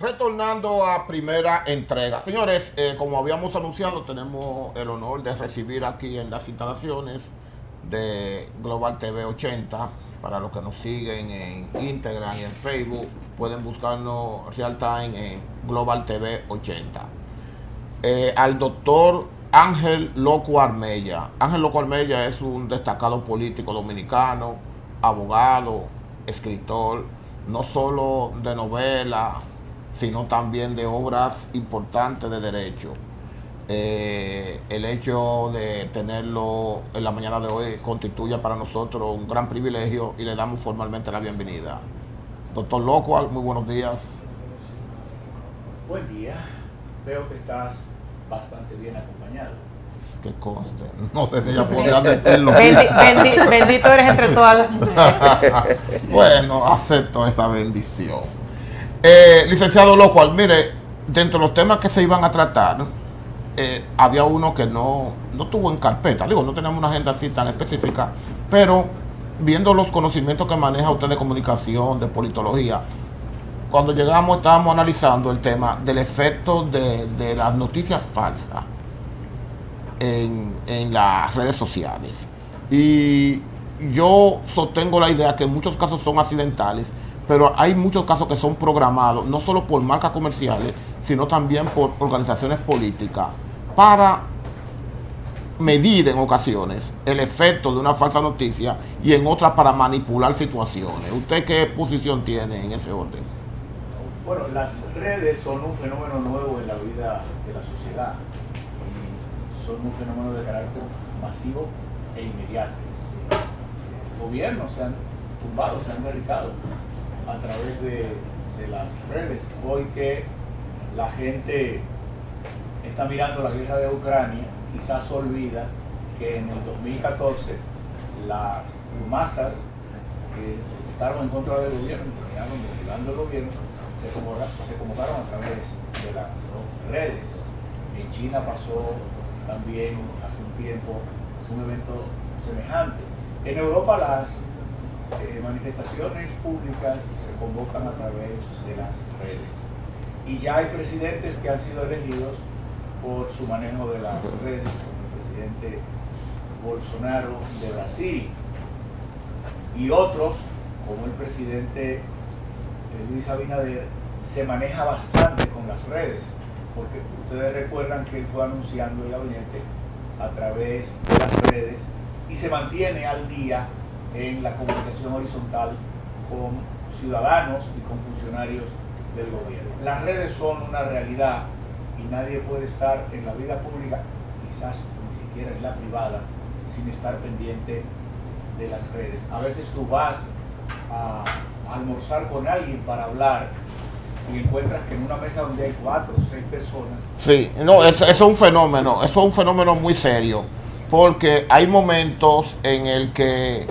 Retornando a primera entrega. Señores, como habíamos anunciado, tenemos el honor de recibir aquí en las instalaciones de Global TV 80. Para los que nos siguen en Instagram y en Facebook, pueden buscarnos real time en Global TV 80. Al doctor Ángel Loco Armella. Ángel Loco Armella es un destacado político dominicano, abogado, escritor, no solo de novela, sino también de obras importantes de derecho. El hecho de tenerlo en la mañana de hoy constituye para nosotros un gran privilegio y le damos formalmente la bienvenida. Doctor Loco, muy buenos días. Buen día, veo que estás bastante bien acompañado. Que conste, no sé si ella podrá decirlo. Bendito eres entre todas las mujeres. Bueno, acepto esa bendición. Licenciado Loco, mire, dentro de los temas que se iban a tratar, había uno que no tuvo en carpeta. Digo, no tenemos una agenda así tan específica, pero viendo los conocimientos que maneja usted de comunicación, de politología, cuando llegamos estábamos analizando el tema del efecto de las noticias falsas en las redes sociales. Y yo sostengo la idea que en muchos casos son accidentales, pero hay muchos casos que son programados, no solo por marcas comerciales, sino también por organizaciones políticas, para medir en ocasiones el efecto de una falsa noticia y en otras para manipular situaciones. ¿Usted qué posición tiene en ese orden? Bueno, las redes son un fenómeno nuevo en la vida de la sociedad. Son un fenómeno de carácter masivo e inmediato. Gobiernos se han tumbado, se han derricado a través de las redes. Hoy que la gente está mirando la guerra de Ucrania, quizás olvida que en el 2014 las masas que estaban en contra del gobierno, terminaron derribando el gobierno, se convocaron a través de las redes. En China pasó también hace un tiempo un evento semejante. En Europa las manifestaciones públicas se convocan a través de las redes. Y ya hay presidentes que han sido elegidos por su manejo de las redes, como el presidente Bolsonaro de Brasil, y otros, como el presidente Luis Abinader, se maneja bastante con las redes, porque ustedes recuerdan que él fue anunciando el gabinete a través de las redes y se mantiene al día en la comunicación horizontal con ciudadanos y con funcionarios del gobierno. Las redes son una realidad y nadie puede estar en la vida pública, quizás ni siquiera en la privada, sin estar pendiente de las redes. A veces tú vas a almorzar con alguien para hablar y encuentras que en una mesa donde hay 4 o 6 personas. Sí, no, eso es un fenómeno muy serio, porque hay momentos en el que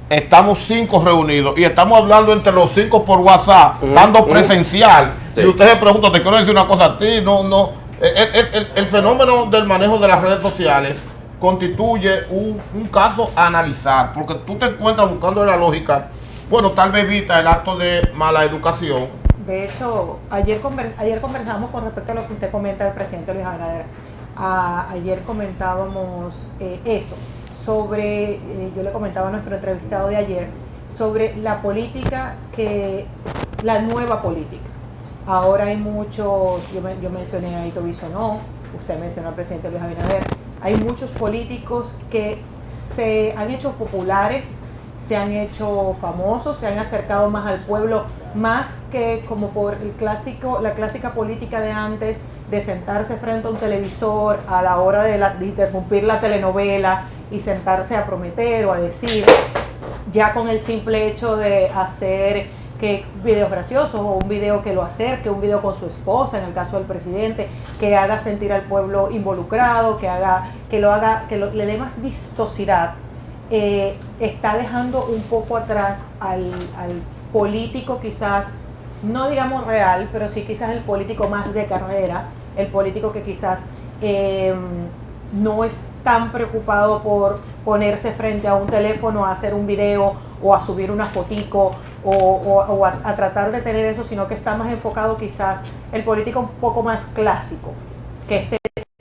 estamos 5 reunidos y estamos hablando entre los 5 por WhatsApp, dando presencial. Sí. Y usted se pregunta, te quiero decir una cosa a ti, el fenómeno del manejo de las redes sociales constituye un caso a analizar, porque tú te encuentras buscando la lógica. Bueno, tal vez evita el acto de mala educación. De hecho, ayer conversamos con respecto a lo que usted comenta del presidente Luis Abinader. Ayer comentábamos eso, sobre, yo le comentaba a nuestro entrevistado de ayer, sobre la política, la nueva política. Ahora hay muchos, yo mencioné a Ito Bisonó, usted mencionó al presidente Luis Abinader, hay muchos políticos que se han hecho populares, se han hecho famosos, se han acercado más al pueblo, más que como por la clásica política de antes, de sentarse frente a un televisor a la hora de interrumpir la telenovela y sentarse a prometer o a decir, ya con el simple hecho de hacer que videos graciosos o un video que lo acerque, un video con su esposa, en el caso del presidente, que haga sentir al pueblo involucrado, que le dé más vistosidad, está dejando un poco atrás al político, quizás, no digamos real, pero sí quizás el político más de carrera, el político que quizás no es tan preocupado por ponerse frente a un teléfono a hacer un video o a subir una fotico o a tratar de tener eso, sino que está más enfocado quizás el político un poco más clásico que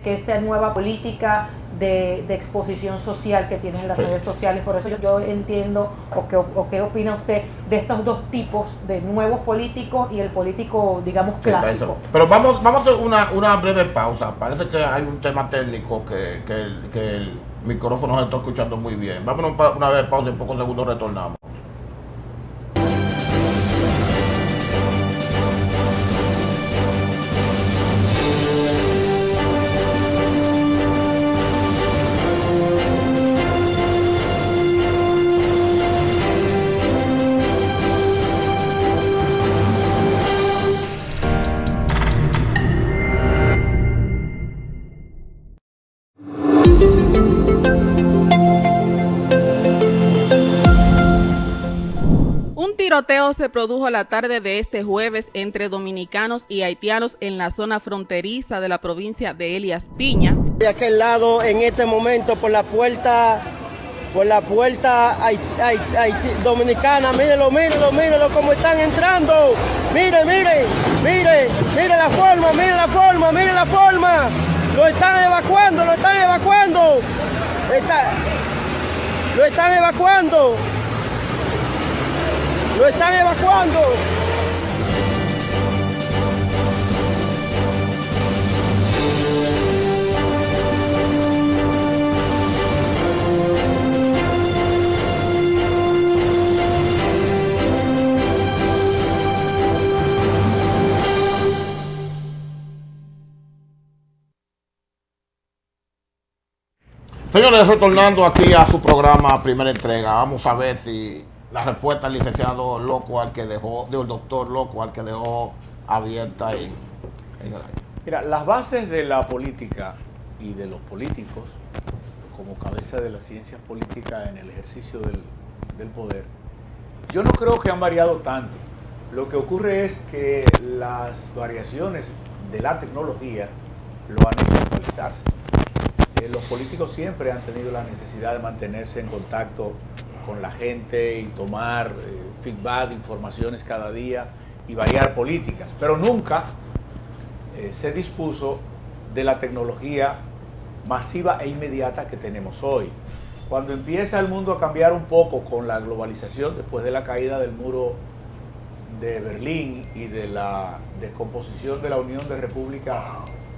esta nueva política de exposición social que tienen las redes sociales. Por eso yo entiendo, o qué opina usted de estos dos tipos de nuevos políticos y el político, digamos, clásico. Pero vamos a hacer una breve pausa. Parece que hay un tema técnico que el micrófono se está escuchando muy bien. Vámonos para una breve pausa y en pocos segundos retornamos. Tiroteo se produjo la tarde de este jueves entre dominicanos y haitianos en la zona fronteriza de la provincia de Elías Piña. De aquel lado, en este momento, por la puerta dominicana, mírenlo cómo están entrando. Mire la forma. Lo están evacuando. ¡Lo están evacuando! Señores, retornando aquí a su programa Primera Entrega, vamos a ver si la respuesta del licenciado Loco al que dejó, del doctor Loco al que dejó abierta en el aire. Mira, las bases de la política y de los políticos, como cabeza de las ciencias políticas en el ejercicio del poder, yo no creo que han variado tanto. Lo que ocurre es que las variaciones de la tecnología lo han hecho actualizarse. Los políticos siempre han tenido la necesidad de mantenerse en contacto con la gente y tomar feedback, informaciones cada día y variar políticas, pero nunca se dispuso de la tecnología masiva e inmediata que tenemos hoy. Cuando empieza el mundo a cambiar un poco con la globalización, después de la caída del muro de Berlín y de la descomposición de la Unión de Repúblicas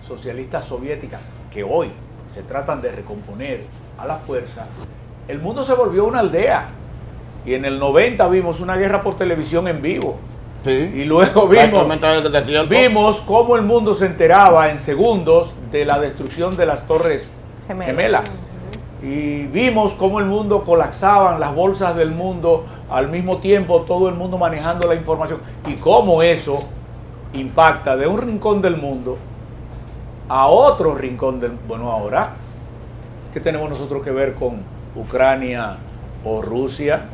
Socialistas Soviéticas, que hoy se tratan de recomponer a la fuerza, el mundo se volvió una aldea. Y en el 90 vimos una guerra por televisión en vivo. Sí. Y luego vimos cómo el mundo se enteraba en segundos de la destrucción de las Torres Gemelas. Y vimos cómo el mundo colapsaban las bolsas del mundo al mismo tiempo, todo el mundo manejando la información. Y cómo eso impacta de un rincón del mundo a otro rincón del mundo. Bueno, ahora, ¿qué tenemos nosotros que ver con Ucrania o Rusia?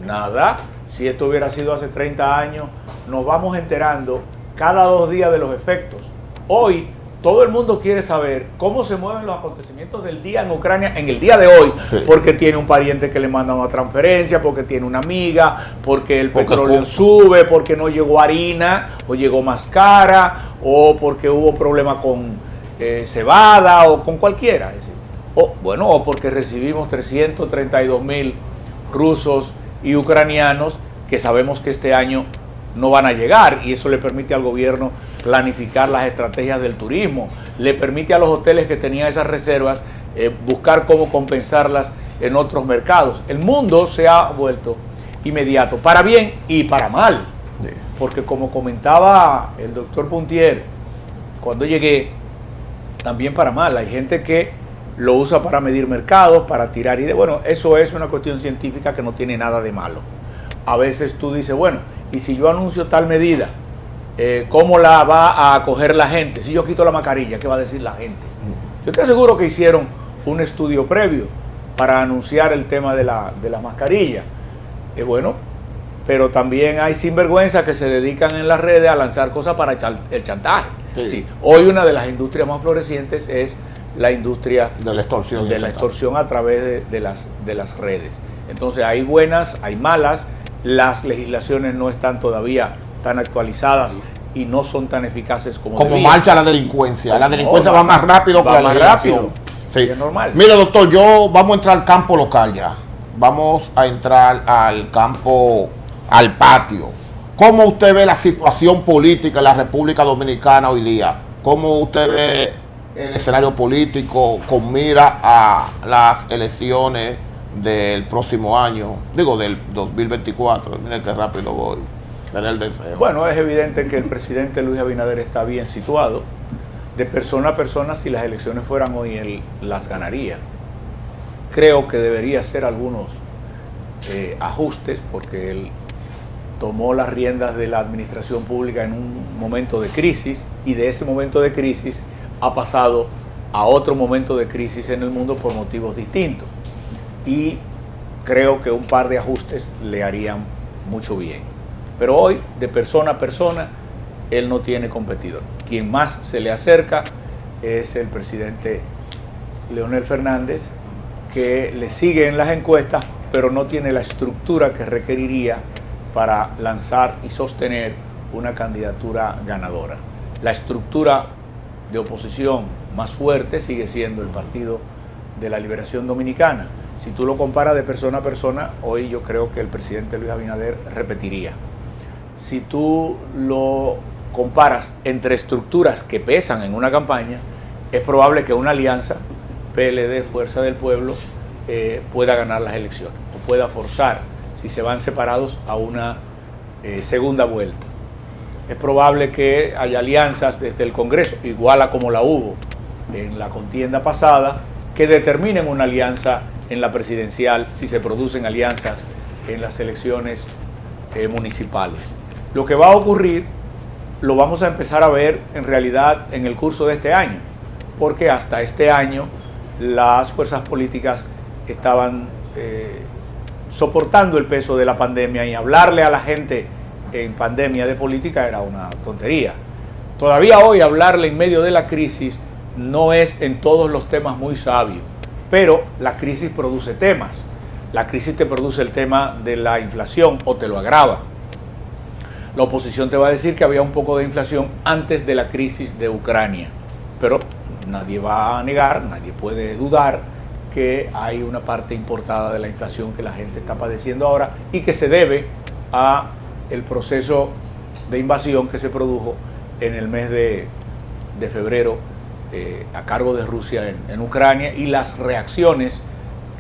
Nada. Si esto hubiera sido hace 30 años, nos vamos enterando cada 2 días de los efectos. Hoy, todo el mundo quiere saber cómo se mueven los acontecimientos del día en Ucrania en el día de hoy, sí. Porque tiene un pariente que le manda una transferencia, porque tiene una amiga, porque el petróleo sube, porque no llegó harina, o llegó más cara, o porque hubo problema con cebada, o con cualquiera. Es decir, o porque recibimos 332,000 rusos y ucranianos que sabemos que este año no van a llegar, y eso le permite al gobierno planificar las estrategias del turismo, le permite a los hoteles que tenían esas reservas buscar cómo compensarlas en otros mercados. El mundo se ha vuelto inmediato, para bien y para mal, porque como comentaba el doctor Puntier, cuando llegué, también para mal. Hay gente que lo usa para medir mercados, para tirar ideas. Bueno, eso es una cuestión científica que no tiene nada de malo. A veces tú dices, bueno, y si yo anuncio tal medida, ¿cómo la va a acoger la gente? Si yo quito la mascarilla, ¿qué va a decir la gente? Yo te aseguro que hicieron un estudio previo para anunciar el tema de la mascarilla. Bueno, pero también hay sinvergüenzas que se dedican en las redes a lanzar cosas para echar el chantaje. Sí. Sí. Hoy una de las industrias más florecientes es la industria de la extorsión, a través de las redes. Entonces hay buenas, hay malas, las legislaciones no están todavía tan actualizadas y no son tan eficaces como marcha la delincuencia. La delincuencia va más rápido que la legislación. Sí. Es normal. Mire, doctor, vamos a entrar al campo local ya. Vamos a entrar al campo, al patio. ¿Cómo usted ve la situación política en la República Dominicana hoy día? ¿Cómo usted ve el escenario político con mira a las elecciones del próximo año? Digo, del 2024. Miren qué rápido voy. Tener el deseo. Bueno, es evidente que el presidente Luis Abinader está bien situado. De persona a persona, si las elecciones fueran hoy, él las ganaría. Creo que debería hacer algunos ajustes, porque él tomó las riendas de la administración pública en un momento de crisis, y de ese momento de crisis ha pasado a otro momento de crisis en el mundo por motivos distintos. Y creo que un par de ajustes le harían mucho bien. Pero hoy, de persona a persona, él no tiene competidor. Quien más se le acerca es el presidente Leonel Fernández, que le sigue en las encuestas, pero no tiene la estructura que requeriría para lanzar y sostener una candidatura ganadora. La estructura de oposición más fuerte sigue siendo el Partido de la Liberación Dominicana. Si tú lo comparas de persona a persona, hoy yo creo que el presidente Luis Abinader repetiría. Si tú lo comparas entre estructuras que pesan en una campaña, es probable que una alianza PLD, Fuerza del Pueblo, pueda ganar las elecciones o pueda forzar, si se van separados, a una segunda vuelta. Es probable que haya alianzas desde el Congreso, igual a como la hubo en la contienda pasada, que determinen una alianza en la presidencial si se producen alianzas en las elecciones municipales. Lo que va a ocurrir lo vamos a empezar a ver en realidad en el curso de este año, porque hasta este año las fuerzas políticas estaban soportando el peso de la pandemia, y hablarle a la gente en pandemia de política era una tontería. Todavía hoy hablarle en medio de la crisis no es en todos los temas muy sabio, pero la crisis produce temas. La crisis te produce el tema de la inflación o te lo agrava. La oposición te va a decir que había un poco de inflación antes de la crisis de Ucrania, pero nadie va a negar, nadie puede dudar que hay una parte importada de la inflación que la gente está padeciendo ahora y que se debe a el proceso de invasión que se produjo en el mes de febrero a cargo de Rusia en Ucrania, y las reacciones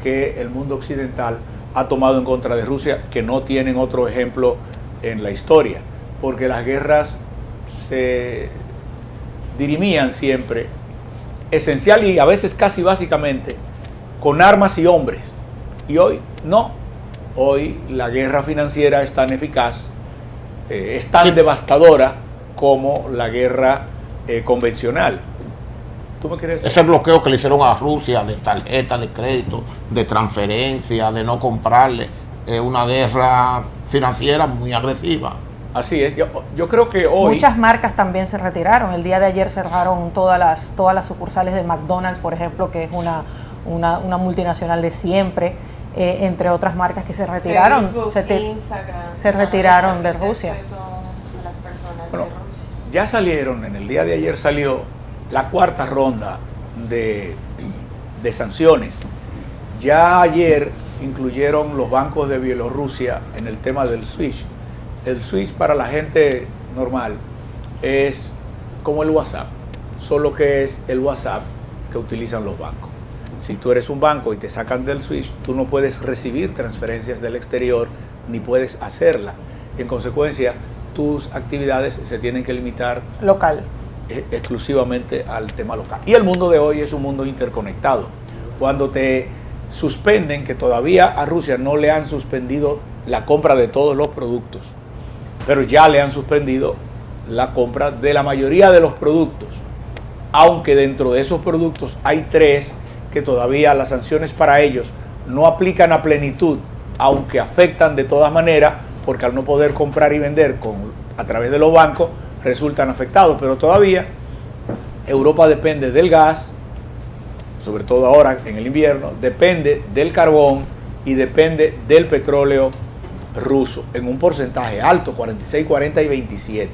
que el mundo occidental ha tomado en contra de Rusia, que no tienen otro ejemplo en la historia, porque las guerras se dirimían siempre, esencial y a veces casi básicamente, con armas y hombres. Y hoy no. Hoy la guerra financiera es tan eficaz, es tan devastadora como la guerra convencional. ¿Tú me quieres decir? Ese bloqueo que le hicieron a Rusia de tarjeta de crédito, de transferencia, de no comprarle, es una guerra financiera muy agresiva. Así es. Yo creo que hoy... Muchas marcas también se retiraron. El día de ayer cerraron todas las sucursales de McDonald's, por ejemplo, que es una multinacional de siempre, entre otras marcas que se retiraron. Facebook, se retiraron de Rusia. Bueno, ya salieron, en el día de ayer salió la cuarta ronda de sanciones. Ya ayer incluyeron los bancos de Bielorrusia en el tema del SWIFT. El SWIFT para la gente normal es como el WhatsApp, solo que es el WhatsApp que utilizan los bancos. Si tú eres un banco y te sacan del SWIFT, tú no puedes recibir transferencias del exterior ni puedes hacerla. En consecuencia, tus actividades se tienen que limitar local, exclusivamente al tema local. Y el mundo de hoy es un mundo interconectado. Cuando te suspenden, que todavía a Rusia no le han suspendido la compra de todos los productos, pero ya le han suspendido la compra de la mayoría de los productos, aunque dentro de esos productos hay 3 que todavía las sanciones para ellos no aplican a plenitud, aunque afectan de todas maneras, porque al no poder comprar y vender a través de los bancos, resultan afectados. Pero todavía Europa depende del gas, sobre todo ahora en el invierno, depende del carbón y depende del petróleo ruso, en un porcentaje alto, 46, 40 y 27.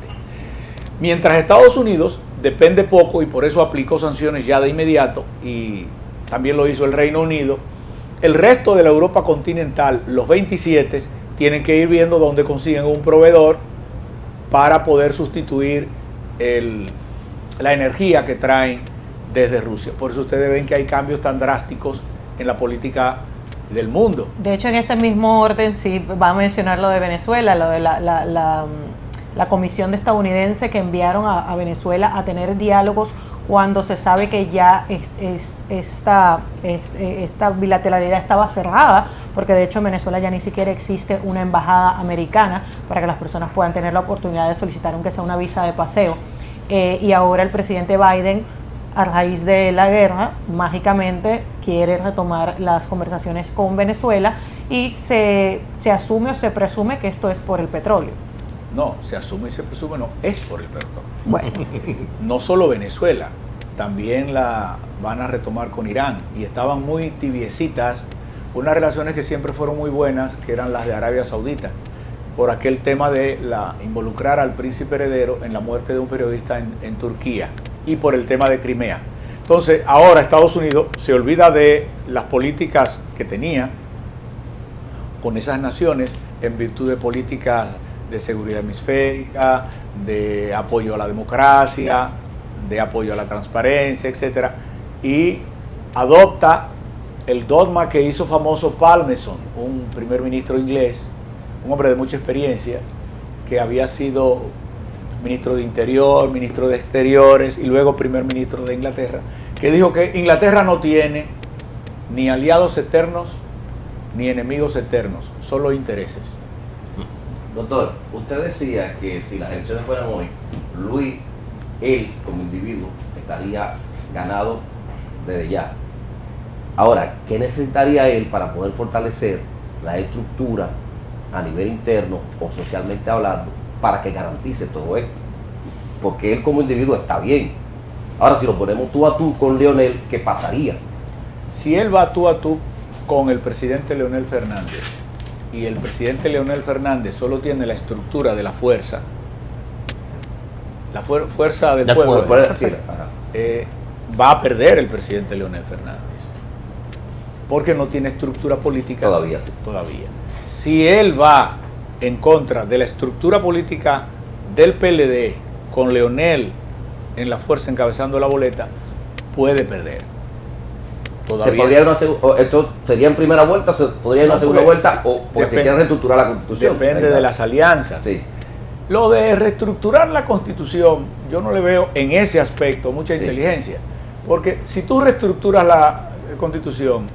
Mientras Estados Unidos depende poco y por eso aplicó sanciones ya de inmediato, y también lo hizo el Reino Unido, el resto de la Europa continental, los 27, tienen que ir viendo dónde consiguen un proveedor para poder sustituir la energía que traen desde Rusia. Por eso ustedes ven que hay cambios tan drásticos en la política del mundo. De hecho, en ese mismo orden, sí, va a mencionar lo de Venezuela, lo de la comisión estadounidense que enviaron a Venezuela a tener diálogos cuando se sabe que ya esta bilateralidad estaba cerrada, porque de hecho en Venezuela ya ni siquiera existe una embajada americana para que las personas puedan tener la oportunidad de solicitar aunque sea una visa de paseo. Y ahora el presidente Biden, a raíz de la guerra, mágicamente quiere retomar las conversaciones con Venezuela y se asume o se presume que esto es por el petróleo. No, se asume y se presume, no, es por el petróleo. Bueno. No solo Venezuela, también la van a retomar con Irán, y estaban muy tibiecitas, unas relaciones que siempre fueron muy buenas, que eran las de Arabia Saudita, por aquel tema de involucrar al príncipe heredero en la muerte de un periodista en Turquía, y por el tema de Crimea. Entonces, ahora Estados Unidos se olvida de las políticas que tenía con esas naciones en virtud de políticas de seguridad hemisférica, de apoyo a la democracia, de apoyo a la transparencia, etcétera, y adopta el dogma que hizo famoso Palmerston, un primer ministro inglés, un hombre de mucha experiencia, que había sido ministro de Interior, ministro de Exteriores y luego primer ministro de Inglaterra, que dijo que Inglaterra no tiene ni aliados eternos ni enemigos eternos, solo intereses. Doctor, usted decía que si las elecciones fueran hoy, Luis, él como individuo, estaría ganado desde ya. Ahora, ¿qué necesitaría él para poder fortalecer la estructura a nivel interno o socialmente hablando para que garantice todo esto? Porque él como individuo está bien. Ahora, si lo ponemos tú a tú con Leonel, ¿qué pasaría? Si él va tú a tú con el presidente Leonel Fernández, y el presidente Leonel Fernández solo tiene la estructura de la fuerza, fuerza del pueblo, va a perder el presidente Leonel Fernández, porque no tiene estructura política todavía. Sí. Todavía. Si él va en contra de la estructura política del PLD, con Leonel en la fuerza encabezando la boleta, puede perder. ¿Esto sería en primera vuelta? ¿Se podría ir a una segunda vuelta? ¿O porque se quiere reestructurar la Constitución? Depende de las alianzas. Sí. Lo de reestructurar la Constitución, yo no le veo en ese aspecto mucha inteligencia. Porque si tú reestructuras la Constitución,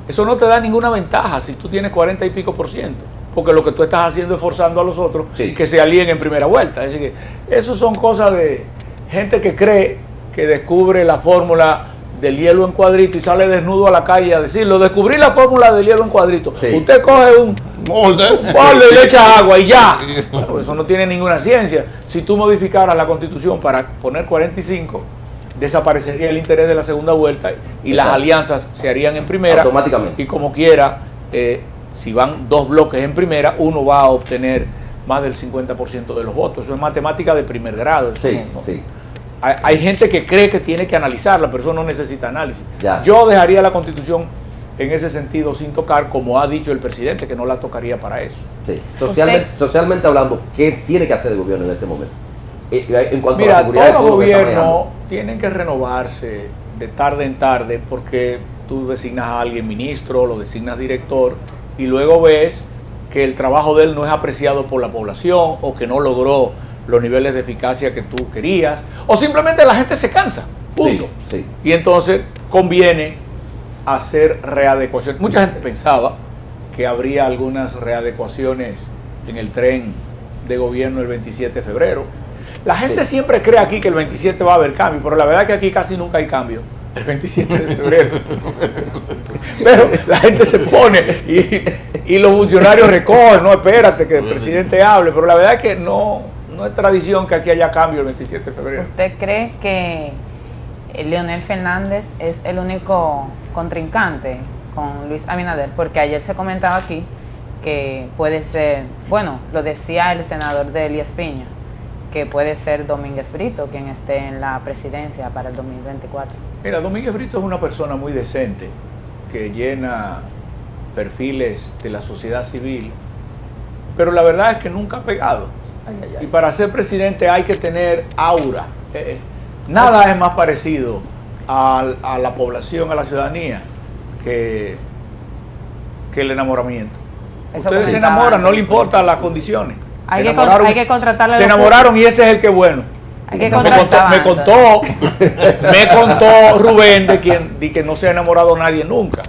eso no te da ninguna ventaja si tú tienes 40 y pico %. Porque lo que tú estás haciendo es forzando a los otros que se alíen en primera vuelta. Es decir, que eso son cosas de gente que cree que descubre la fórmula del hielo en cuadrito y sale desnudo a la calle a decirlo, descubrí la fórmula del hielo en cuadrito. Sí. Usted coge un molde y le echa agua y ya. Bueno, eso no tiene ninguna ciencia. Si tú modificaras la Constitución para poner 45, desaparecería el interés de la segunda vuelta y las alianzas se harían en primera. Automáticamente. Y como quiera, si van dos bloques en primera, uno va a obtener más del 50% de los votos. Eso es matemática de primer grado. Sí, no. Sí. Hay gente que cree que tiene que analizarla, pero eso no necesita análisis. Ya. Yo dejaría la Constitución en ese sentido sin tocar, como ha dicho el presidente, que no la tocaría para eso. Sí. Socialmente hablando, ¿qué tiene que hacer el gobierno en este momento? En cuanto a la seguridad todos los gobiernos tienen que renovarse de tarde en tarde, porque tú designas a alguien ministro, lo designas director, y luego ves que el trabajo de él no es apreciado por la población, o que no logró los niveles de eficacia que tú querías, o simplemente la gente se cansa, punto. Sí, sí. Y entonces conviene hacer readecuación. Mucha gente pensaba que habría algunas readecuaciones en el tren de gobierno el 27 de febrero. La gente siempre cree aquí que el 27 va a haber cambio, pero la verdad es que aquí casi nunca hay cambio el 27 de febrero. Pero la gente se pone y los funcionarios recogen, no, espérate que el presidente hable, pero la verdad es que no es tradición que aquí haya cambio el 27 de febrero. ¿Usted cree que Leonel Fernández es el único contrincante con Luis Abinader, porque ayer se comentaba aquí que puede ser, bueno, lo decía el senador de Elías Piña, que puede ser Domínguez Brito quien esté en la presidencia para el 2024. Mira, Domínguez Brito es una persona muy decente, que llena perfiles de la sociedad civil, pero la verdad es que nunca ha pegado. Y para ser presidente hay que tener aura. Nada es más parecido a la población, a la ciudadanía, que el enamoramiento. Eso Ustedes se comentaba enamoran, no antes. le importan las condiciones. Hay Se que contratarle a Se los enamoraron y ese es el que es bueno. Hay que Eso contratar. Me contó Rubén de que no se ha enamorado nadie nunca.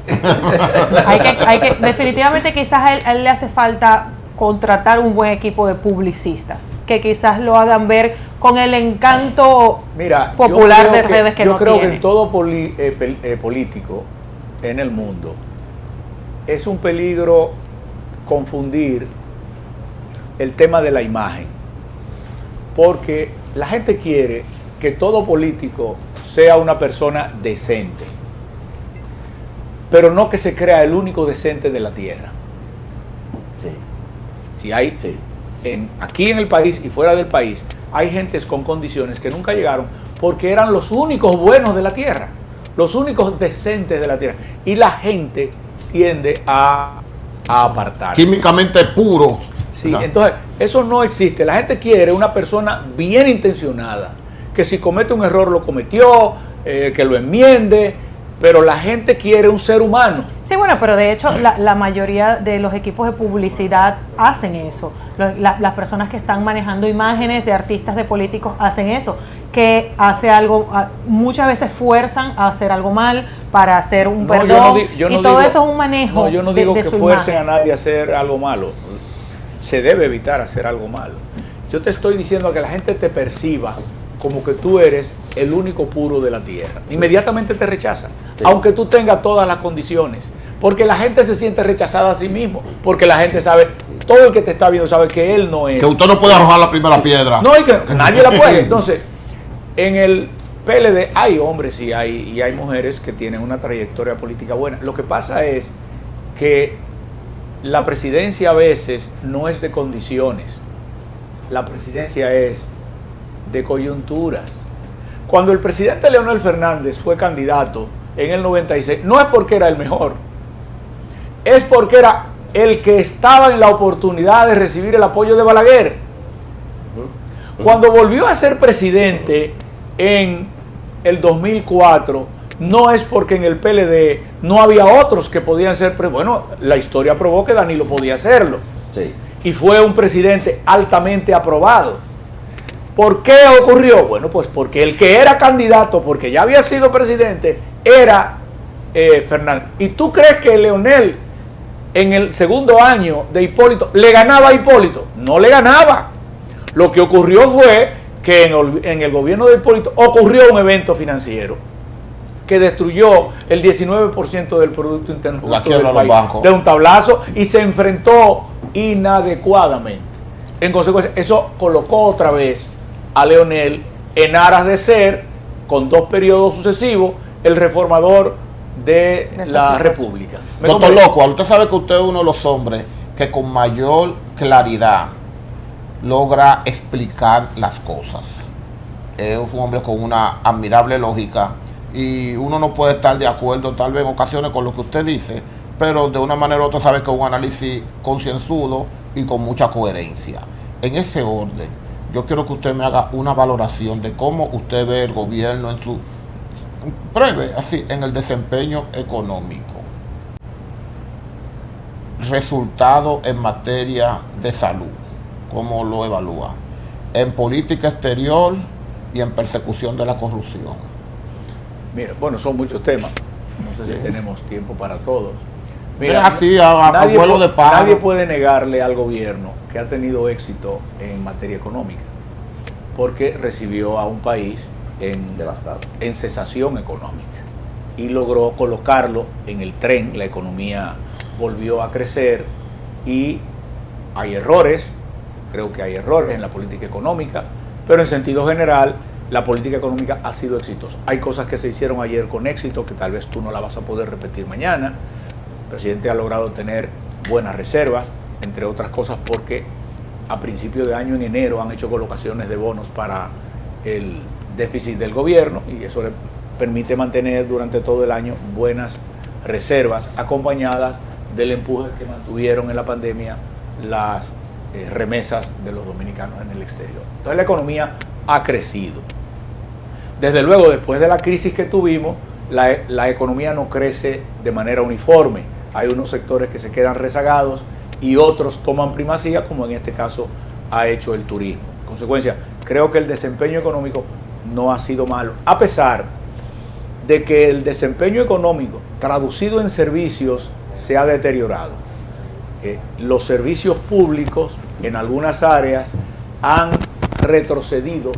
Definitivamente quizás a él le hace falta contratar un buen equipo de publicistas que quizás lo hagan ver con el encanto popular de redes que no tiene. Yo creo que en todo político en el mundo es un peligro confundir el tema de la imagen, porque la gente quiere que todo político sea una persona decente, pero no que se crea el único decente de la tierra. Sí. Si hay, Sí. aquí en el país y fuera del país, hay gentes con condiciones que nunca llegaron porque eran los únicos buenos de la tierra, los únicos decentes de la tierra, y la gente tiende a apartarse. Químicamente puro. Sí, ¿no? entonces eso no existe. La gente quiere una persona bien intencionada, que si comete un error lo cometió, que lo enmiende, pero la gente quiere un ser humano. Sí, bueno, pero de hecho la mayoría de los equipos de publicidad hacen eso. Las personas que están manejando imágenes de artistas, de políticos, hacen eso. Que hace algo, muchas veces fuerzan a hacer algo mal para hacer un perdón. Y todo eso es un manejo. No, yo no digo de que su fuercen imagen. a nadie a hacer algo malo. Se debe evitar hacer algo malo. Yo te estoy diciendo que la gente te perciba como que tú eres el único puro de la tierra. Inmediatamente te rechaza, Sí. aunque tú tengas todas las condiciones. Porque la gente se siente rechazada a sí mismo. Porque la gente sabe, todo el que te está viendo sabe que él no es. Que usted no puede arrojar la primera piedra. No, y que nadie la puede. Entonces, en el PLD hay hombres y hay mujeres que tienen una trayectoria política buena. Lo que pasa es que la presidencia a veces no es de condiciones. La presidencia es de coyunturas. Cuando el presidente Leonel Fernández fue candidato en el 96, no es porque era el mejor, es porque era el que estaba en la oportunidad de recibir el apoyo de Balaguer. Cuando volvió a ser presidente en el 2004, no es porque en el PLD no había otros que podían ser, bueno, la historia probó que Danilo podía hacerlo. Sí. Y fue un presidente altamente aprobado. ¿Por qué ocurrió? Bueno, pues porque el que era candidato, porque ya había sido presidente, era Fernández. ¿Y tú crees que Leonel en el segundo año de Hipólito le ganaba a Hipólito? No le ganaba. Lo que ocurrió fue que en el gobierno de Hipólito ocurrió un evento financiero que destruyó el 19% del Producto Interno Bruto del país de un tablazo y se enfrentó inadecuadamente. En consecuencia, eso colocó otra vez a Leonel en aras de ser, con 2 periodos sucesivos, el reformador de la República. Doctor Loco, usted sabe que usted es uno de los hombres que con mayor claridad logra explicar las cosas. Es un hombre con una admirable lógica y uno no puede estar de acuerdo tal vez en ocasiones con lo que usted dice, pero de una manera u otra sabe que es un análisis concienzudo y con mucha coherencia. En ese orden, yo quiero que usted me haga una valoración de cómo usted ve el gobierno en su breve, así, en el desempeño económico. Resultado en materia de salud, ¿cómo lo evalúa? En política exterior y en persecución de la corrupción. Mira, bueno, son muchos temas. No sé si tenemos tiempo para todos. Mira, así a vuelo de pájaro. Nadie puede negarle al gobierno que ha tenido éxito en materia económica, porque recibió a un país devastado, en cesación económica, y logró colocarlo en el tren. La economía volvió a crecer y hay errores, creo que hay errores en la política económica, pero en sentido general la política económica ha sido exitosa. Hay cosas que se hicieron ayer con éxito que tal vez tú no la vas a poder repetir mañana. El presidente ha logrado tener buenas reservas, entre otras cosas porque a principio de año, en enero, han hecho colocaciones de bonos para el déficit del gobierno y eso le permite mantener durante todo el año buenas reservas, acompañadas del empuje que mantuvieron en la pandemia las remesas de los dominicanos en el exterior. Entonces la economía ha crecido. Desde luego, después de la crisis que tuvimos, la economía no crece de manera uniforme. Hay unos sectores que se quedan rezagados y otros toman primacía, como en este caso ha hecho el turismo. En consecuencia, creo que el desempeño económico no ha sido malo, a pesar de que el desempeño económico traducido en servicios se ha deteriorado. Los servicios públicos en algunas áreas han retrocedido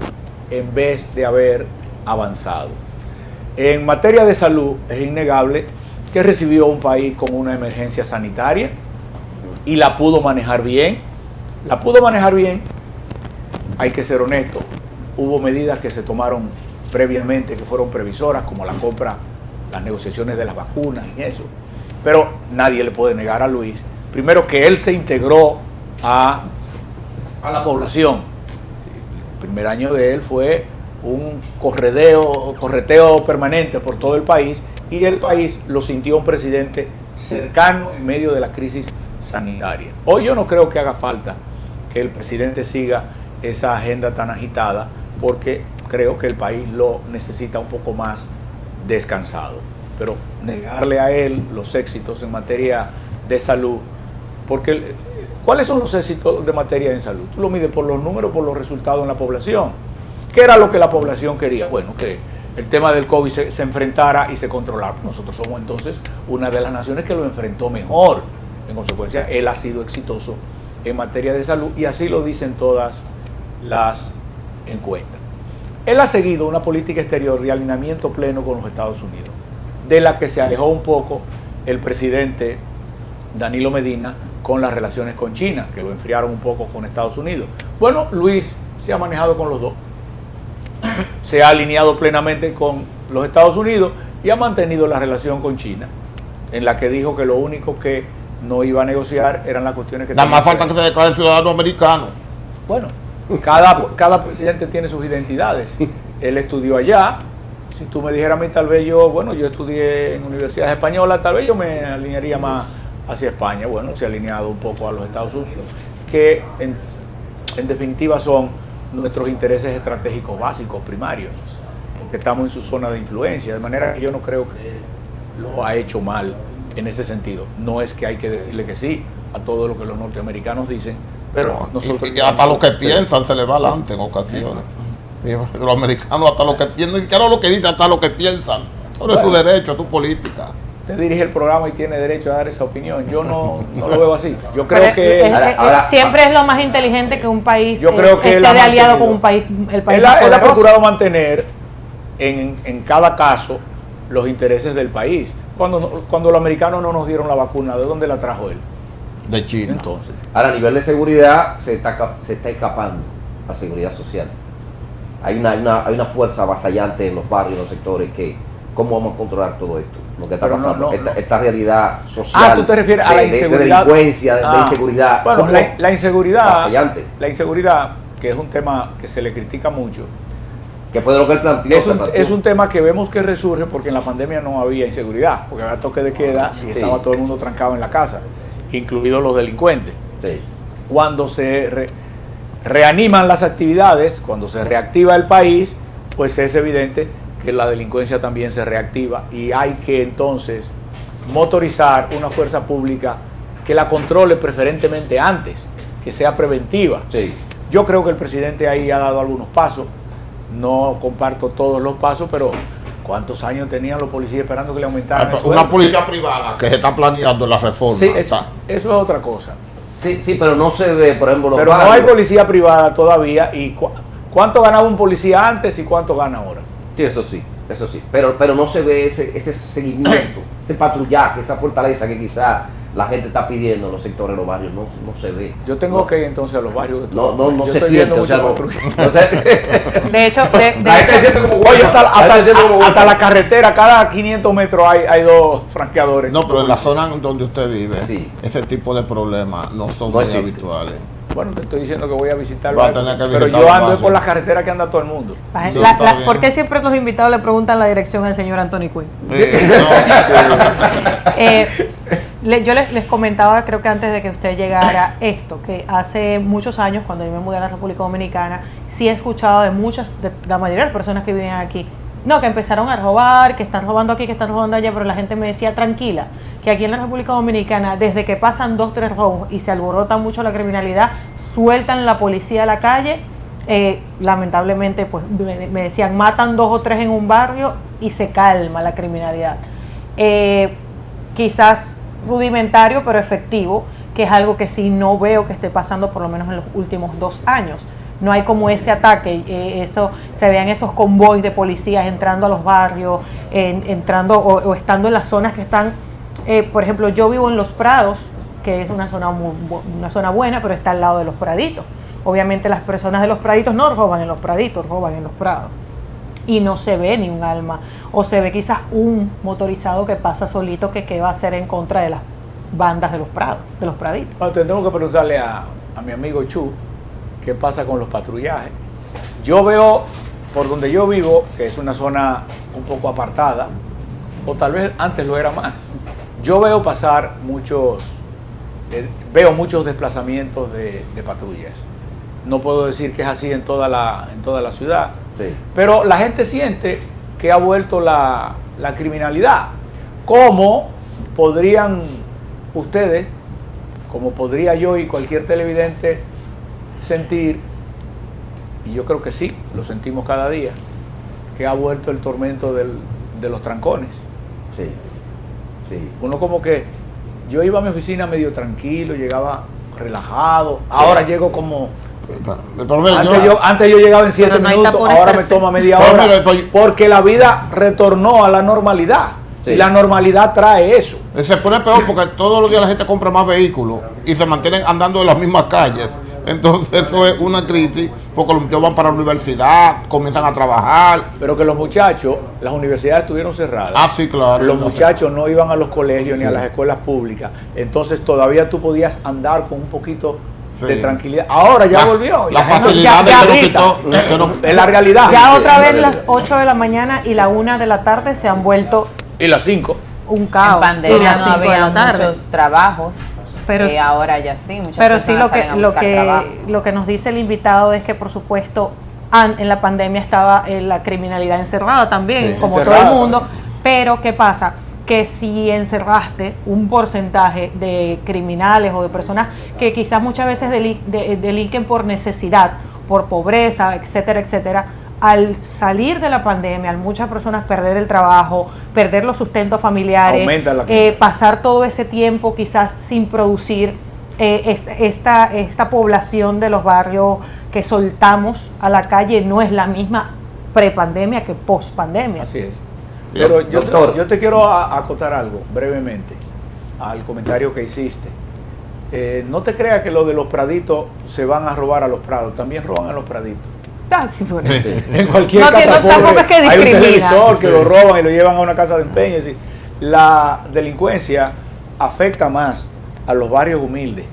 en vez de haber avanzado. En materia de salud, es innegable que recibió un país con una emergencia sanitaria y la pudo manejar bien. La pudo manejar bien, hay que ser honesto. Hubo medidas que se tomaron previamente que fueron previsoras, como la compra, las negociaciones de las vacunas y eso. Pero nadie le puede negar a Luis, primero, que él se integró a la población. El primer año de él fue un correteo permanente por todo el país y el país lo sintió un presidente cercano en medio de la crisis sanitaria. Hoy yo no creo que haga falta que el presidente siga esa agenda tan agitada, porque creo que el país lo necesita un poco más descansado. Pero negarle a él los éxitos en materia de salud, porque ¿cuáles son los éxitos de materia en salud? Tú lo mides por los números, por los resultados en la población. ¿Qué era lo que la población quería? Bueno, que el tema del COVID se enfrentara y se controlara. Nosotros somos entonces una de las naciones que lo enfrentó mejor. En consecuencia, él ha sido exitoso en materia de salud y así lo dicen todas las encuestas. Él ha seguido una política exterior de alineamiento pleno con los Estados Unidos, de la que se alejó un poco el presidente Danilo Medina con las relaciones con China, que lo enfriaron un poco con Estados Unidos. Bueno, Luis se ha manejado con los dos. Se ha alineado plenamente con los Estados Unidos y ha mantenido la relación con China, en la que dijo que lo único que no iba a negociar eran las cuestiones que... Nada más falta que se declare ciudadano americano. Bueno, cada presidente tiene sus identidades. Él estudió allá. Si tú me dijeras a mí, tal vez yo estudié en universidades españolas, tal vez yo me alinearía más hacia España. Bueno, se ha alineado un poco a los Estados Unidos, que en definitiva son nuestros intereses estratégicos básicos, primarios, porque estamos en su zona de influencia, de manera que yo no creo que lo ha hecho mal en ese sentido. No es que hay que decirle que sí a todo lo que los norteamericanos dicen, pero No, nosotros... y hasta lo que piensan se le va adelante en ocasiones. Sí, los americanos hasta lo que piensan, ni siquiera lo que dicen, hasta lo que piensan. Pero es su derecho, es su política. Usted dirige el programa y tiene derecho a dar esa opinión. Yo no lo veo así. Yo creo que... siempre es lo más inteligente que un país Yo creo que esté de aliado con un país, el país más él ha poderoso. procurado mantener en cada caso los intereses del país. Cuando los americanos no nos dieron la vacuna, ¿de dónde la trajo él? De China. Entonces, Ahora, a nivel de seguridad, se está escapando la seguridad social. Hay una fuerza avasallante en los barrios, en los sectores, que ¿cómo vamos a controlar todo esto? Lo que está Pero pasando, no. esta realidad social. ¿tú te refieres a la inseguridad? De delincuencia, de inseguridad. Bueno, ¿Cómo? la Avasallante. inseguridad, que es un tema que se le critica mucho, Que fue de lo que él planteó. es un tema que vemos que resurge porque en la pandemia no había inseguridad, porque había toque de queda y estaba todo el mundo trancado en la casa, incluidos los delincuentes. Sí. Cuando se reaniman las actividades, cuando se reactiva el país, pues es evidente que la delincuencia también se reactiva y hay que entonces motorizar una fuerza pública que la controle preferentemente antes, que sea preventiva. Sí. Yo creo que el presidente ahí ha dado algunos pasos, no comparto todos los pasos, pero ¿cuántos años tenían los policías esperando que le aumentaran el sueldo? Una policía privada que se está planeando la reforma. Sí, Eso es otra cosa. Sí, pero no se ve, por ejemplo, los Pero no barrios. hay policía privada todavía. ¿Y cuánto ganaba un policía antes y cuánto gana ahora? Sí, eso sí. Pero no se ve ese seguimiento, ese patrullaje, esa fortaleza que quizás la gente está pidiendo en los sectores de los barrios, no se ve. Yo tengo que ir entonces a los barrios. No Yo se estoy siente, viendo o sea, mucha no. patrulla. De hecho, La gente se siente como Oye, huérfana, la gente se siente como hasta huérfana. la carretera, cada 500 metros hay dos franqueadores. No, pero en la zona donde usted vive, Sí. ese tipo de problemas no son No muy existe. habituales. Bueno, te estoy diciendo que voy a visitar Va a barrios, tener que pero visitar yo los ando barrios. por la carretera que anda todo el mundo. Sí, está bien. ¿Por qué siempre los invitados le preguntan la dirección al señor Anthony Quinn? Yo les comentaba, creo que antes de que usted llegara, esto, que hace muchos años, cuando yo me mudé a la República Dominicana, sí he escuchado de la mayoría de las personas que viven aquí, no, que empezaron a robar, que están robando aquí, que están robando allá, pero la gente me decía, tranquila, que aquí en la República Dominicana, desde que pasan 2, 3 robos y se alborota mucho la criminalidad, sueltan la policía a la calle. Lamentablemente, pues me decían, matan 2 o 3 en un barrio y se calma la criminalidad. Quizás rudimentario, pero efectivo, que es algo que sí no veo que esté pasando por lo menos en los últimos 2 años. No hay como ese ataque, eso se vean esos convoys de policías entrando a los barrios, entrando o estando en las zonas que están, por ejemplo, yo vivo en Los Prados, que es una zona buena, pero está al lado de Los Praditos. Obviamente las personas de Los Praditos no roban en Los Praditos, roban en Los Prados. Y no se ve ni un alma, o se ve quizás un motorizado que pasa solito que va a hacer en contra de las bandas de Los Prados, de Los Praditos. Bueno, tendremos que preguntarle a mi amigo Chu qué pasa con los patrullajes. Yo veo, por donde yo vivo, que es una zona un poco apartada, o tal vez antes lo era más, yo veo pasar veo muchos desplazamientos de patrullas. No puedo decir que es así en toda la ciudad, Sí. pero la gente siente que ha vuelto la criminalidad. ¿Cómo podrían ustedes, como podría yo y cualquier televidente sentir, y yo creo que sí, lo sentimos cada día, que ha vuelto el tormento de los trancones? Sí. Uno como que, yo iba a mi oficina medio tranquilo, llegaba relajado, ahora llego como... Pero mira, Antes yo llegaba en 7 Pero no hay minutos, tapones ahora per me se. toma media Pero hora, mira, pues- porque la vida retornó a la normalidad. Sí. Y la normalidad trae eso. se pone peor porque todos los días la gente compra más vehículos y se mantienen andando en las mismas calles. Entonces eso es una crisis porque los muchachos van para la universidad, comienzan a trabajar. Pero que los muchachos, las universidades estuvieron cerradas. Ah, sí, claro. Los muchachos no iban a los colegios ni a las escuelas públicas. Entonces todavía tú podías andar con un poquito de tranquilidad. Ahora ya volvió. La gente facilidad ya de grita. Es la realidad. Ya otra vez las 8 de la mañana y la 1 de la tarde se han vuelto Y las 5. un caos. En pandemia Y las no 5 de había la tarde. muchos trabajos, Pero- ahora ya sí, muchas Pero sí personas salen a buscar trabajo. lo que nos dice el invitado es que por supuesto en la pandemia estaba la criminalidad encerrada también, Sí, como encerrada. todo el mundo. Pero ¿qué pasa? Que si encerraste un porcentaje de criminales o de personas que quizás muchas veces delinquen por necesidad, por pobreza, etcétera, etcétera, al salir de la pandemia, al muchas personas perder el trabajo, perder los sustentos familiares, Aumenta la criminalidad. pasar todo ese tiempo quizás sin producir, esta población de los barrios que soltamos a la calle no es la misma prepandemia que pospandemia. Así es. Pero Doctor. yo te quiero acotar algo brevemente al comentario que hiciste. No te creas que los de los praditos se van a robar a los prados, también roban a los praditos. Ah, sí, bueno. En cualquier No, que casa no, tampoco pobre es que hay un discrimina. televisor que lo roban y lo llevan a una casa de empeño. Es decir, la delincuencia afecta más a los barrios humildes,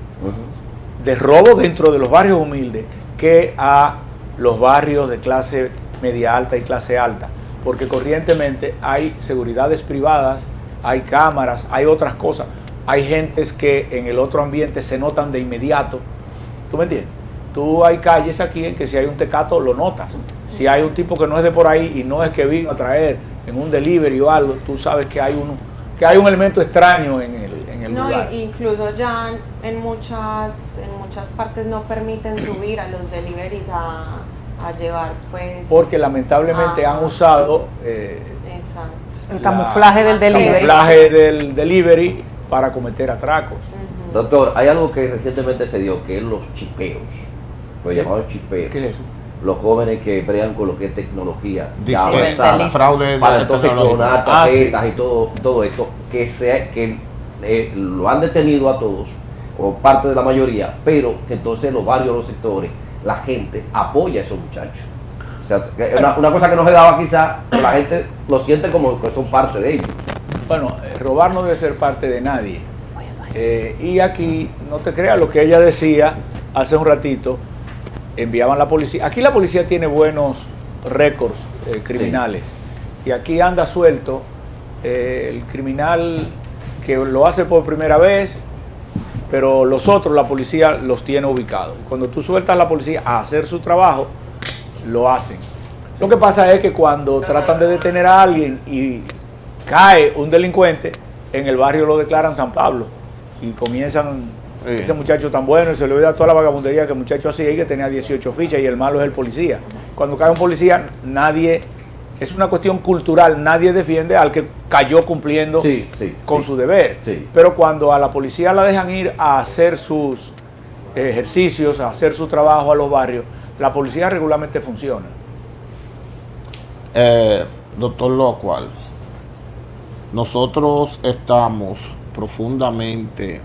de robo dentro de los barrios humildes, que a los barrios de clase media alta y clase alta, porque corrientemente hay seguridades privadas, hay cámaras, hay otras cosas, hay gentes que en el otro ambiente se notan de inmediato. ¿Tú me entiendes? Tú hay calles aquí en que si hay un tecato lo notas. Si hay un tipo que no es de por ahí y no es que vino a traer en un delivery o algo, tú sabes que hay un elemento extraño en el No, lugar. incluso ya en muchas partes no permiten subir a los deliveries a llevar, pues... Porque lamentablemente han usado Exacto. El camuflaje del delivery. camuflaje del delivery para cometer atracos. Doctor, hay algo que recientemente se dio, que es los chipeos. Los llamados chipeos. ¿Qué es eso? Los jóvenes que bregan con lo que es tecnología Dice, ya avanzada, fraude para de entonces tecnología. clonar Ah, sí. tarjetas y todo esto, que lo han detenido a todos, o parte de la mayoría, pero que entonces los barrios, los sectores, la gente apoya a esos muchachos. O sea, una cosa que no se daba quizá, la gente lo siente como que son parte de ellos. Bueno, robar no debe ser parte de nadie. Y aquí, no te creas lo que ella decía hace un ratito, enviaban la policía. Aquí la policía tiene buenos récords criminales. Sí. Y aquí anda suelto el criminal que lo hace por primera vez, pero los otros la policía los tiene ubicados. Cuando tú sueltas a la policía a hacer su trabajo, lo hacen. Lo que pasa es que cuando tratan de detener a alguien y cae un delincuente, en el barrio lo declaran San Pablo y comienzan, ese muchacho tan bueno, y se le olvida toda la vagabundería que el muchacho hacía y que tenía 18 fichas y el malo es el policía. Cuando cae un policía, nadie, es una cuestión cultural, nadie defiende al que cayó cumpliendo con su deber. Sí. Pero cuando a la policía la dejan ir a hacer sus ejercicios, a hacer su trabajo a los barrios, la policía regularmente funciona. Doctor Locual, nosotros estamos profundamente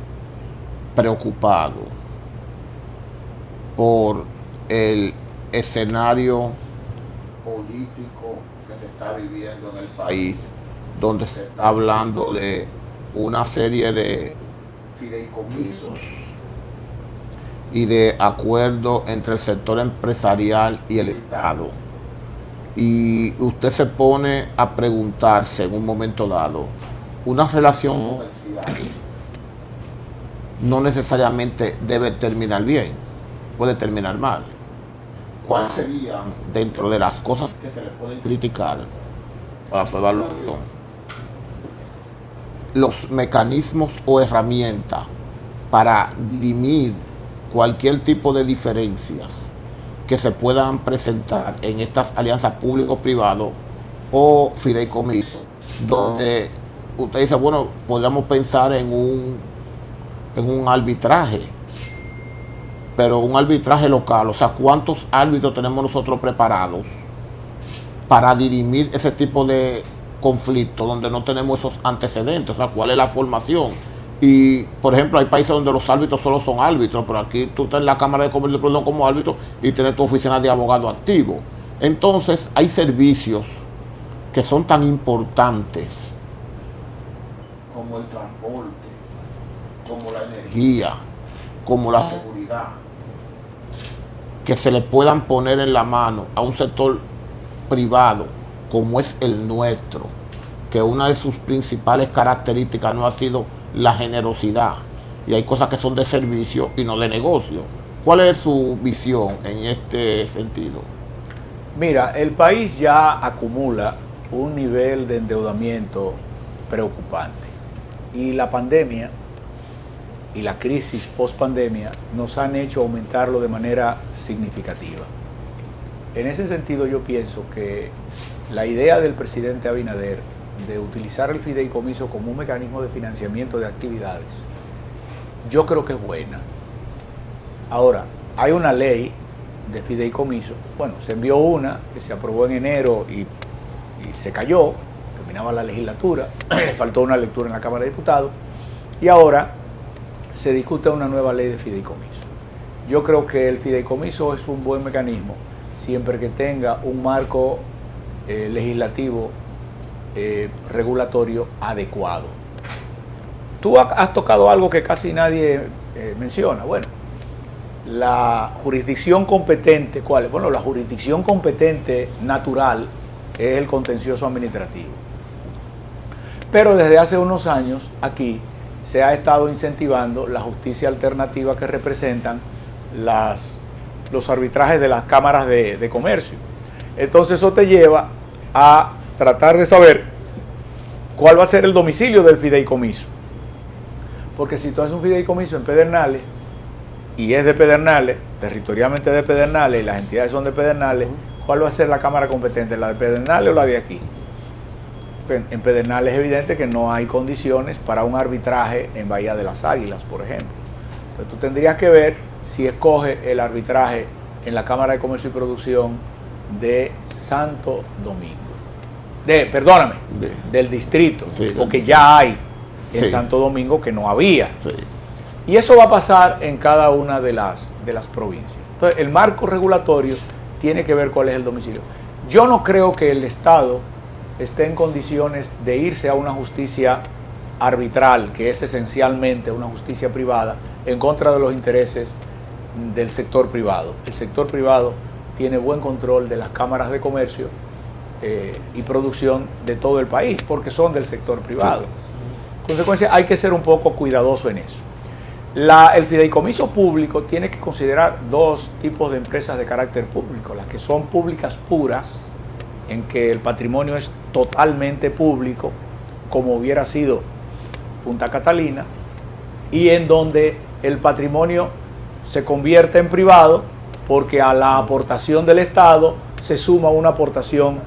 preocupados por el escenario político que se está viviendo en el país, donde se está hablando de una serie de fideicomisos y de acuerdos entre el sector empresarial y el Estado. Y usted se pone a preguntarse en un momento dado, una relación comercial no necesariamente debe terminar bien, puede terminar mal. ¿Cuáles serían, dentro de las cosas que se le pueden criticar para su evaluación, los mecanismos o herramientas para dirimir cualquier tipo de diferencias que se puedan presentar en estas alianzas público-privado o fideicomiso, donde usted dice, bueno, podríamos pensar en un arbitraje, pero un arbitraje local? O sea, ¿cuántos árbitros tenemos nosotros preparados para dirimir ese tipo de conflictos donde no tenemos esos antecedentes? O sea, ¿cuál es la formación? Y, por ejemplo, hay países donde los árbitros solo son árbitros, pero aquí tú estás en la Cámara de Comercio como árbitro y tienes tu oficina de abogado activo. Entonces, hay servicios que son tan importantes como el transporte, como la energía, como la seguridad, que se le puedan poner en la mano a un sector privado como es el nuestro, que una de sus principales características no ha sido la generosidad, y hay cosas que son de servicio y no de negocio. ¿Cuál es su visión en este sentido? Mira, el país ya acumula un nivel de endeudamiento preocupante, y la pandemia y la crisis post-pandemia nos han hecho aumentarlo de manera significativa. En ese sentido, yo pienso que la idea del presidente Abinader de utilizar el fideicomiso como un mecanismo de financiamiento de actividades, yo creo que es buena. Ahora, hay una ley de fideicomiso, bueno, se envió una que se aprobó en enero y se cayó, terminaba la legislatura, le faltó una lectura en la Cámara de Diputados, y ahora se discute una nueva ley de fideicomiso. Yo creo que el fideicomiso es un buen mecanismo siempre que tenga un marco legislativo regulatorio adecuado. Tú has tocado algo que casi nadie menciona. Bueno, la jurisdicción competente, ¿cuál es? Bueno, la jurisdicción competente natural es el contencioso administrativo. Pero desde hace unos años aquí se ha estado incentivando la justicia alternativa que representan los arbitrajes de las cámaras de comercio. Entonces eso te lleva a tratar de saber cuál va a ser el domicilio del fideicomiso. Porque si tú haces un fideicomiso en Pedernales y es de Pedernales, territorialmente de Pedernales, y las entidades son de Pedernales, ¿cuál va a ser la cámara competente? ¿La de Pedernales o la de aquí? En Pedernales es evidente que no hay condiciones para un arbitraje en Bahía de las Águilas, por ejemplo. Entonces tú tendrías que ver si escoge el arbitraje en la Cámara de Comercio y Producción de Santo Domingo. Del distrito, sí, porque ya hay. en Sí. Santo Domingo que no había. Sí. Y eso va a pasar en cada una de las provincias. Entonces, el marco regulatorio tiene que ver cuál es el domicilio. Yo no creo que el Estado esté en condiciones de irse a una justicia arbitral, que es esencialmente una justicia privada, en contra de los intereses del sector privado. El sector privado tiene buen control de las cámaras de comercio y producción de todo el país, porque son del sector privado. En consecuencia, hay que ser un poco cuidadoso en eso. El fideicomiso público tiene que considerar dos tipos de empresas de carácter público: las que son públicas puras, en que el patrimonio es totalmente público, como hubiera sido Punta Catalina, y en donde el patrimonio se convierte en privado porque a la aportación del Estado se suma una aportación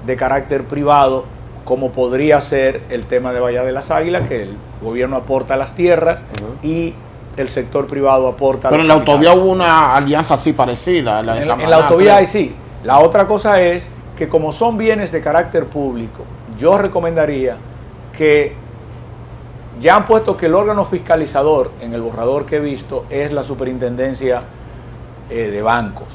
de carácter privado, como podría ser el tema de Bahía de las Águilas, que el gobierno aporta las tierras y el sector privado aporta. Pero en la autovía hubo una alianza así parecida. En la autovía hay sí. La otra cosa es que como son bienes de carácter público, yo recomendaría que ya han puesto que el órgano fiscalizador, en el borrador que he visto, es la superintendencia de bancos.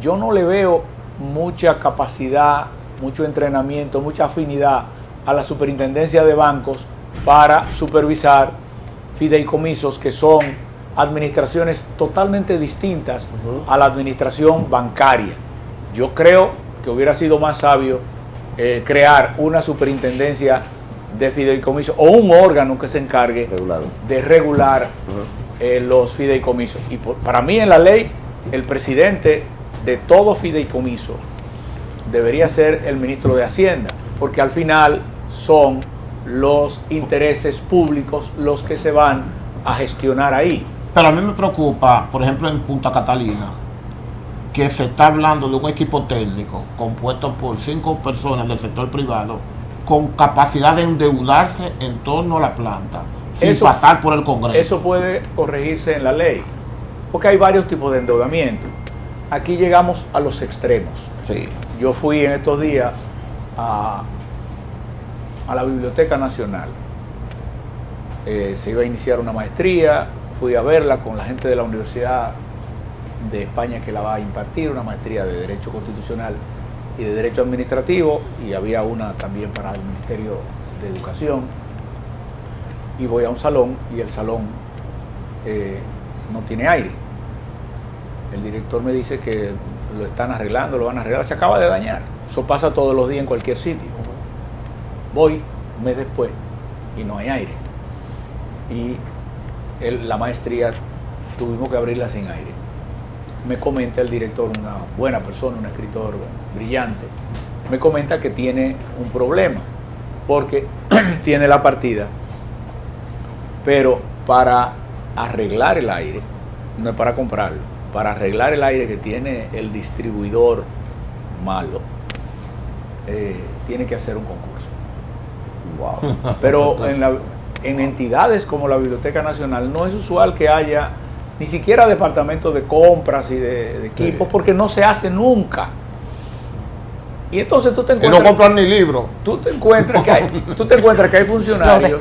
Yo no le veo mucha capacidad, mucho entrenamiento, mucha afinidad a la superintendencia de bancos para supervisar fideicomisos, que son administraciones totalmente distintas a la administración bancaria. Yo creo que hubiera sido más sabio crear una superintendencia de fideicomisos o un órgano que se encargue de regular los fideicomisos. Y para mí, en la ley, el presidente de todo fideicomiso debería ser el ministro de Hacienda, porque al final son los intereses públicos los que se van a gestionar ahí. Pero a mí me preocupa, por ejemplo, en Punta Catalina, que se está hablando de un equipo técnico compuesto por 5 personas del sector privado con capacidad de endeudarse en torno a la planta, sin pasar por el Congreso. Eso puede corregirse en la ley, porque hay varios tipos de endeudamiento. Aquí llegamos a los extremos. Sí. Yo fui en estos días a la Biblioteca Nacional. Se iba a iniciar una maestría, fui a verla con la gente de la Universidad de España que la va a impartir, una maestría de Derecho Constitucional y de Derecho Administrativo, y había una también para el Ministerio de Educación. Y voy a un salón y el salón no tiene aire. El director me dice que lo están arreglando, lo van a arreglar, se acaba de dañar. Eso pasa todos los días en cualquier sitio. Voy un mes después y no hay aire. Y la maestría tuvimos que abrirla sin aire. Me comenta el director, una buena persona, un escritor brillante, me comenta que tiene un problema, porque tiene la partida, pero para arreglar el aire, no es para comprarlo, para arreglar el aire que tiene el distribuidor malo, tiene que hacer un concurso. Wow. Pero en entidades como la Biblioteca Nacional no es usual que haya ni siquiera departamentos de compras y de equipos, porque no se hace nunca. Y entonces tú te encuentras... Y no compran ni libros. Tú te encuentras que hay funcionarios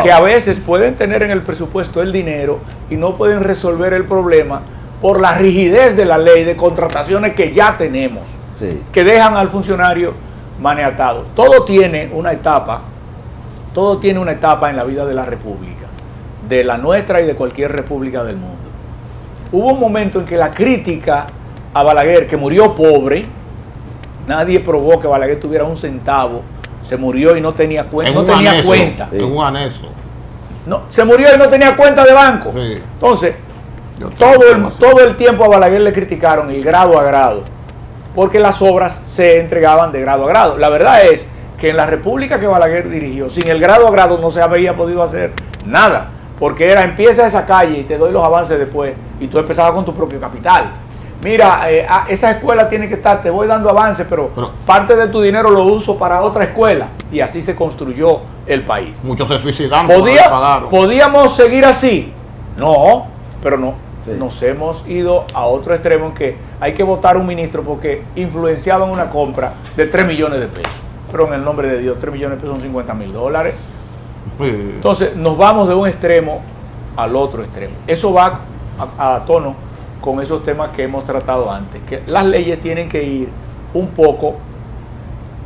que a veces pueden tener en el presupuesto el dinero y no pueden resolver el problema por la rigidez de la ley de contrataciones que ya tenemos, que dejan al funcionario maniatado. Todo tiene una etapa en la vida de la República, de la nuestra y de cualquier república del mundo. Hubo un momento en que la crítica a Balaguer, que murió pobre, nadie probó que Balaguer tuviera un centavo, se murió y no tenía cuenta. En un anexo. No, se murió y no tenía cuenta de banco. Sí. Entonces, todo el tiempo a Balaguer le criticaron el grado a grado, porque las obras se entregaban de grado a grado. La verdad es que en la república que Balaguer dirigió, sin el grado a grado no se había podido hacer nada, porque empieza esa calle y te doy los avances después, y tú empezabas con tu propio capital. Mira, esa escuela tiene que estar, te voy dando avances, pero parte de tu dinero lo uso para otra escuela, y así se construyó el país. Muchos se suicidaron. ¿Podíamos seguir así? No, pero no. Sí. Nos hemos ido a otro extremo en que hay que votar un ministro porque influenciaban una compra de 3 millones de pesos. Pero en el nombre de Dios, 3 millones de pesos son $50,000. Sí. Entonces nos vamos de un extremo al otro extremo. Eso va a tono con esos temas que hemos tratado antes, que las leyes tienen que ir un poco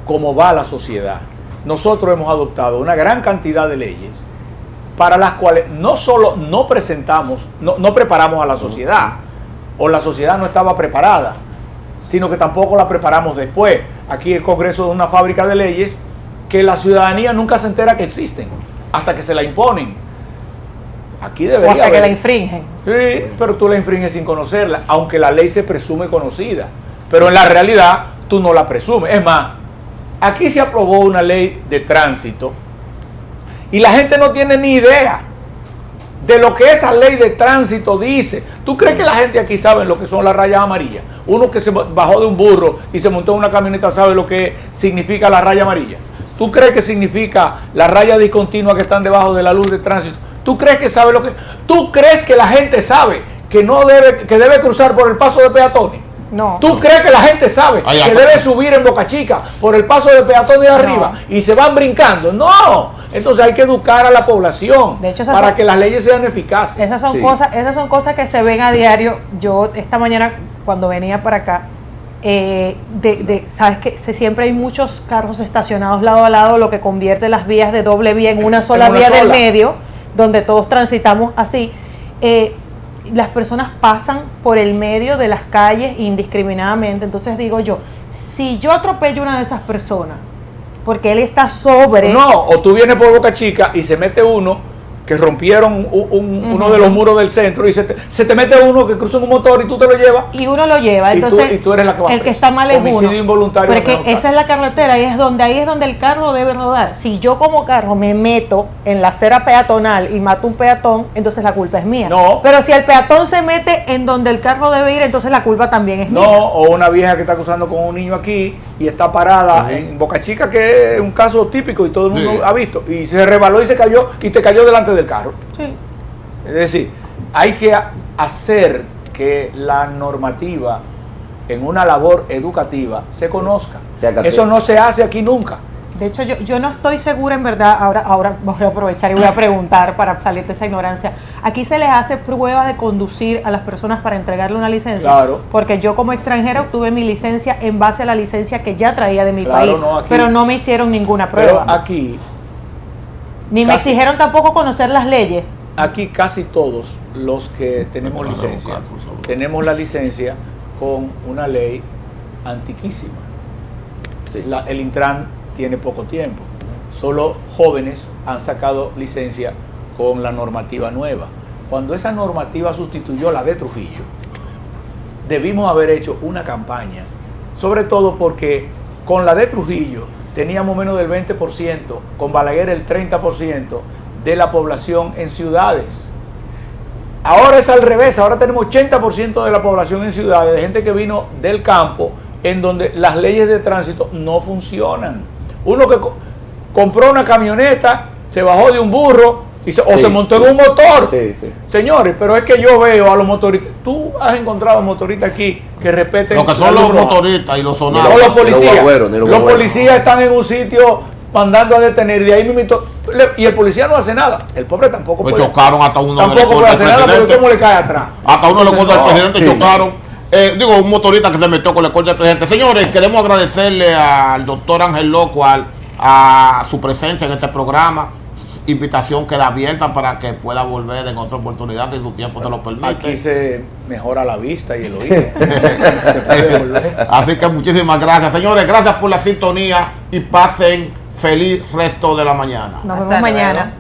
como va la sociedad. Nosotros hemos adoptado una gran cantidad de leyes para las cuales no solo no preparamos a la sociedad, o la sociedad no estaba preparada, sino que tampoco la preparamos después. Aquí el Congreso es una fábrica de leyes que la ciudadanía nunca se entera que existen, hasta que se la imponen. Aquí debería O hasta que haber- la infringen. Sí, pero tú la infringes sin conocerla, aunque la ley se presume conocida. Pero en la realidad tú no la presumes. Es más, aquí se aprobó una ley de tránsito y la gente no tiene ni idea de lo que esa ley de tránsito dice. ¿Tú crees que la gente aquí sabe lo que son las rayas amarillas? Uno que se bajó de un burro y se montó en una camioneta sabe lo que significa la raya amarilla. ¿Tú crees que significa las rayas discontinuas que están debajo de la luz de tránsito? ¿Tú crees que sabe lo que? ¿Tú crees que la gente sabe que debe cruzar por el paso de peatones? No. ¿Tú crees que la gente sabe Ay, que ya. debe subir en Boca Chica por el paso de peatones de arriba y se van brincando? No. Entonces hay que educar a la población De hecho, esas para son- que las leyes sean eficaces. Esas son Sí. cosas que se ven a diario. Yo esta mañana cuando venía para acá, sabes que siempre hay muchos carros estacionados lado a lado, lo que convierte las vías de doble vía en una sola una vía del sola. medio, donde todos transitamos así. Las personas pasan por el medio de las calles indiscriminadamente. Entonces digo yo, si yo atropello a una de esas personas, porque él está sobre... No, o tú vienes por Boca Chica y se mete uno que rompieron uno de los muros del centro y se te mete uno que cruza en un motor y tú te lo llevas. Y uno lo lleva, Y tú- entonces y tú eres la que va el que presa. está mal es Homicidio uno. involuntario Porque no está. esa es la carretera y ahí es donde el carro debe rodar. Si yo como carro me meto en la acera peatonal y mato un peatón, entonces la culpa es mía. No. Pero si el peatón se mete en donde el carro debe ir, entonces la culpa también es No, mía. o una vieja que está cruzando con un niño aquí y está parada en Boca Chica, que es un caso típico y todo el mundo Sí. ha visto, y se resbaló y se cayó y te cayó delante del carro. Sí. Es decir, hay que hacer que la normativa en una labor educativa se conozca. Se acate. Eso no se hace aquí nunca. De hecho, yo no estoy segura en verdad, ahora voy a aprovechar y voy a preguntar para salir de esa ignorancia. Aquí se les hace pruebas de conducir a las personas para entregarle una licencia. Claro. Porque yo como extranjera obtuve mi licencia en base a la licencia que ya traía de mi Claro, país. no, aquí- pero no me hicieron ninguna Pero prueba. aquí Ni me casi- exigieron tampoco conocer las leyes. Aquí casi todos los que tenemos licencia, tenemos la licencia con una ley antiquísima. Sí. El Intran tiene poco tiempo. Solo jóvenes han sacado licencia con la normativa nueva. Cuando esa normativa sustituyó la de Trujillo, debimos haber hecho una campaña, sobre todo porque con la de Trujillo teníamos menos del 20%, con Balaguer el 30% de la población en ciudades. Ahora es al revés, ahora tenemos 80% de la población en ciudades, de gente que vino del campo, en donde las leyes de tránsito no funcionan. Uno que compró una camioneta, se bajó de un burro o se montó en un motor. Sí, sí. Señores, pero es que yo veo a los motoristas. Tú has encontrado motoristas aquí que respeten Lo que son la los luz roja. motoristas y los No, sonados. los policías. Ni los guagüeros, ni los Los guagüeros. policías están en un sitio mandando a detener, de ahí mismo y el policía no hace nada. El pobre tampoco Pues puede. chocaron hasta uno del Tampoco puede corte hacer del nada porque presidente. cómo le cae atrás. Hasta uno de los Entonces, cortes del no. presidente sí. chocaron. Un motorista que se metió con el corte del presidente. Señores, queremos agradecerle al doctor Ángel Locual a su presencia en este programa. Invitación queda abierta para que pueda volver en otra oportunidad si su tiempo te lo permite. Aquí se mejora la vista y el oído. Se puede volver. Así que muchísimas gracias. Señores, gracias por la sintonía y pasen feliz resto de la mañana. Nos Hasta vemos luego. mañana.